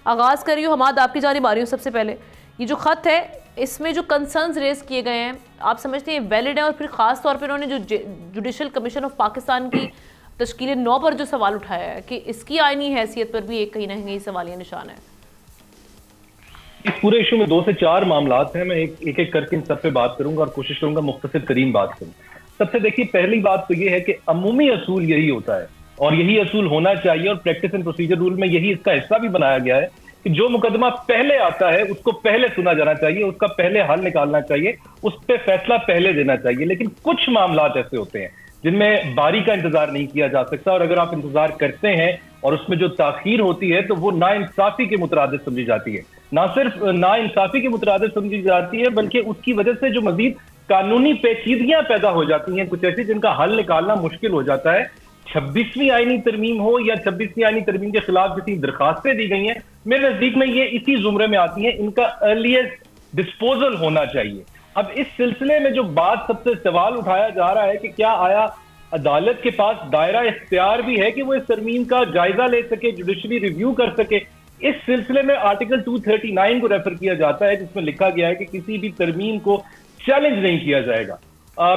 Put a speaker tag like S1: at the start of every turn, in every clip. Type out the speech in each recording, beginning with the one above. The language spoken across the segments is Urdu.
S1: آغاز کر رہی ہوں حماد، آپ کی جانب آ رہی ہوں. سب سے پہلے یہ جو خط ہے اس میں جو کنسرنز ریز کیے گئے ہیں آپ سمجھتے ہیں ویلڈ ہیں؟ اور پھر خاص طور پر انہوں نے جو جوڈیشل کمیشن آف پاکستان کی تشکیل 9 پر جو سوال اٹھایا ہے کہ اس کی آئینی حیثیت پر بھی ایک کہیں نہ کہیں سوالیہ نشان ہے.
S2: اس پورے ایشو میں 2 سے 4 معاملات ہیں. میں ایک ایک کر کے ان سب پہ بات کروں گا اور کوشش کروں گا مختصر ترین بات کروں. سب سے دیکھیے پہلی بات تو یہ ہے کہ عمومی اصول یہی ہوتا ہے اور یہی اصول ہونا چاہیے اور پریکٹس اینڈ پروسیجر رول میں یہی اس کا حصہ بھی بنایا گیا ہے کہ جو مقدمہ پہلے آتا ہے اس کو پہلے سنا جانا چاہیے، اس کا پہلے حل نکالنا چاہیے، اس پہ فیصلہ پہلے دینا چاہیے. لیکن کچھ معاملات ایسے ہوتے ہیں جن میں باری کا انتظار نہیں کیا جا سکتا، اور اگر آپ انتظار کرتے ہیں اور اس میں جو تاخیر ہوتی ہے تو وہ ناانصافی کے مترادف سمجھی جاتی ہے. نہ صرف ناانصافی کے مترادف سمجھی جاتی ہے بلکہ اس کی وجہ سے جو مزید قانونی پیچیدگیاں پیدا ہو جاتی ہیں کچھ ایسی جن کا حل نکالنا مشکل ہو جاتا ہے. 26ویں آئینی ترمیم ہو یا 26ویں آئینی ترمیم کے خلاف جتنی درخواستیں دی گئی ہیں میرے نزدیک میں یہ اسی زمرے میں آتی ہیں. ان کا ارلیسٹ ڈسپوزل ہونا چاہیے. اب اس سلسلے میں جو بات سب سے سوال اٹھایا جا رہا ہے کہ کیا آیا عدالت کے پاس دائرہ اختیار بھی ہے کہ وہ اس ترمیم کا جائزہ لے سکے، جوڈیشلی ریویو کر سکے. اس سلسلے میں آرٹیکل 239 کو ریفر کیا جاتا ہے جس میں لکھا گیا ہے کہ کسی بھی ترمیم کو چیلنج نہیں کیا جائے گا.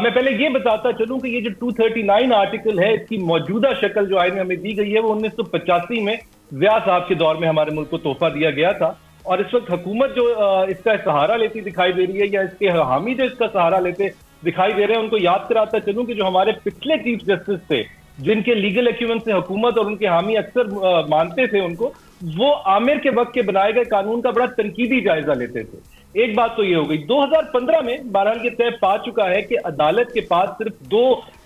S2: میں پہلے یہ بتاتا چلوں کہ یہ جو 239 آرٹیکل ہے اس کی موجودہ شکل جو آئین میں ہمیں دی گئی ہے وہ 1985 میں ضیاء صاحب کے دور میں ہمارے ملک کو تحفہ دیا گیا تھا. اور اس وقت حکومت جو اس کا سہارا لیتی دکھائی دے رہی ہے یا اس کے حامی جو اس کا سہارا لیتے دکھائی دے رہے ہیں ان کو یاد کراتا چلوں کہ جو ہمارے پچھلے چیف جسٹس تھے جن کے لیگل ایکیومن سے حکومت اور ان کے حامی اکثر مانتے تھے ان کو، وہ عامر کے وقت کے بنائے گئے قانون کا بڑا تنقیدی جائزہ لیتے تھے. ایک بات تو یہ ہو گئی. 2015 میں بہرحال یہ طے پا چکا ہے کہ عدالت کے پاس صرف 2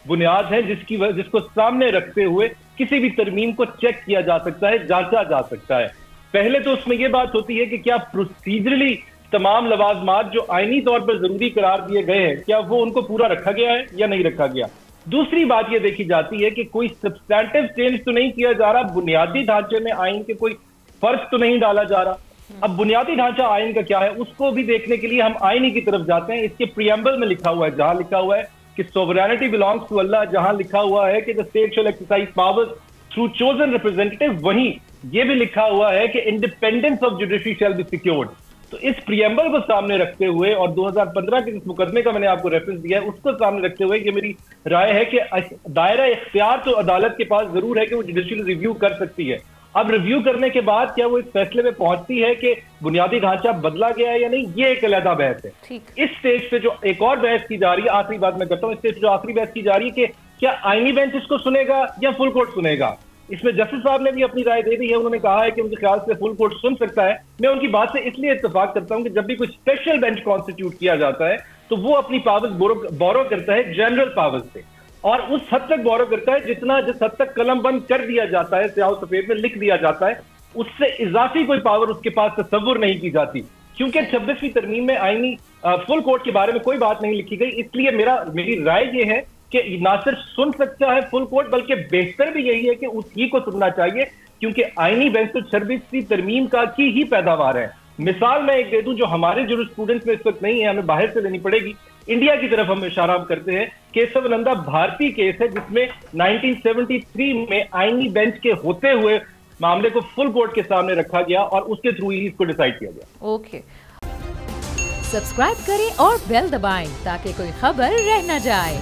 S2: بنیاد ہیں جس کو سامنے رکھتے ہوئے کسی بھی ترمیم کو چیک کیا جا سکتا ہے، جانچا جا سکتا ہے. پہلے تو اس میں یہ بات ہوتی ہے کہ کیا پروسیجرلی تمام لوازمات جو آئینی طور پر ضروری قرار دیے گئے ہیں کیا وہ ان کو پورا رکھا گیا ہے یا نہیں رکھا گیا. دوسری بات یہ دیکھی جاتی ہے کہ کوئی سبسٹینٹیو چینج تو نہیں کیا جا رہا، بنیادی ڈھانچے میں آئین کے کوئی فرق تو نہیں ڈالا جا رہا. اب بنیادی ڈھانچہ آئین کا کیا ہے اس کو بھی دیکھنے کے لیے ہم آئینی کی طرف جاتے ہیں. اس کے پریمبل میں لکھا ہوا ہے، جہاں لکھا ہوا ہے کہ سوورینٹی بلانگس ٹو اللہ، جہاں لکھا ہوا ہے کہ the state shall exercise powers through chosen representative، وہیں یہ بھی لکھا ہوا ہے کہ independence of judiciary shall be secured. تو اس پریمبل کو سامنے رکھتے ہوئے اور 2015 کے جس مقدمے کا میں نے آپ کو ریفرنس دیا ہے اس کو سامنے رکھتے ہوئے یہ میری رائے ہے کہ دائرہ اختیار تو عدالت کے پاس ضرور ہے کہ وہ جوڈیشل ریویو کر سکتی ہے. اب ریویو کرنے کے بعد کیا وہ اس فیصلے میں پہنچتی ہے کہ بنیادی ڈھانچہ بدلا گیا ہے یا نہیں، یہ ایک علیحدہ بحث ہے. اس سٹیج پہ جو ایک اور بحث کی جا رہی ہے، آخری بات میں کرتا ہوں، اس سٹیج پہ جو آخری بحث کی جا رہی ہے کہ کیا آئینی بینچ اس کو سنے گا یا فل کورٹ سنے گا. اس میں جسٹس صاحب نے بھی اپنی رائے دے دی ہے. انہوں نے کہا ہے کہ ان کے خیال سے فل کورٹ سن سکتا ہے. میں ان کی بات سے اس لیے اتفاق کرتا ہوں کہ جب بھی کوئی اسپیشل بینچ کانسٹیٹیوٹ کیا جاتا ہے تو وہ اپنی پاورز بورو کرتا ہے جنرل پاورز سے، اور اس حد تک بورو کرتا ہے جس حد تک قلم بند کر دیا جاتا ہے، سیاہ و سفید میں لکھ دیا جاتا ہے، اس سے اضافی کوئی پاور اس کے پاس تصور نہیں کی جاتی. کیونکہ 26ویں ترمیم میں آئینی فل کورٹ کے بارے میں کوئی بات نہیں لکھی گئی. اس لیے میری رائے یہ ہے کہ نہ صرف سن سکتا ہے فل کورٹ بلکہ بہتر بھی یہی ہے کہ اس ہی کو سننا چاہیے، کیونکہ آئینی بینچ تو 26ویں ترمیم کی ہی پیداوار ہے. مثال میں ایک دے دوں جو ہمارے جو اسٹوڈنٹس میں اس وقت نہیں ہے، ہمیں باہر سے لینی پڑے گی. انڈیا کی طرف ہم اشارہ کرتے ہیں، کیسونندا بھارتی کیس ہے جس میں 1973 میں آئینی بینچ کے ہوتے ہوئے معاملے کو فل کورٹ کے سامنے رکھا گیا اور اس کے تھرو ہی اس کو ڈیسائیڈ کیا گیا.
S1: اوکے،
S3: سبسکرائب کریں اور بیل دبائیں تاکہ کوئی خبر رہ نہ جائے.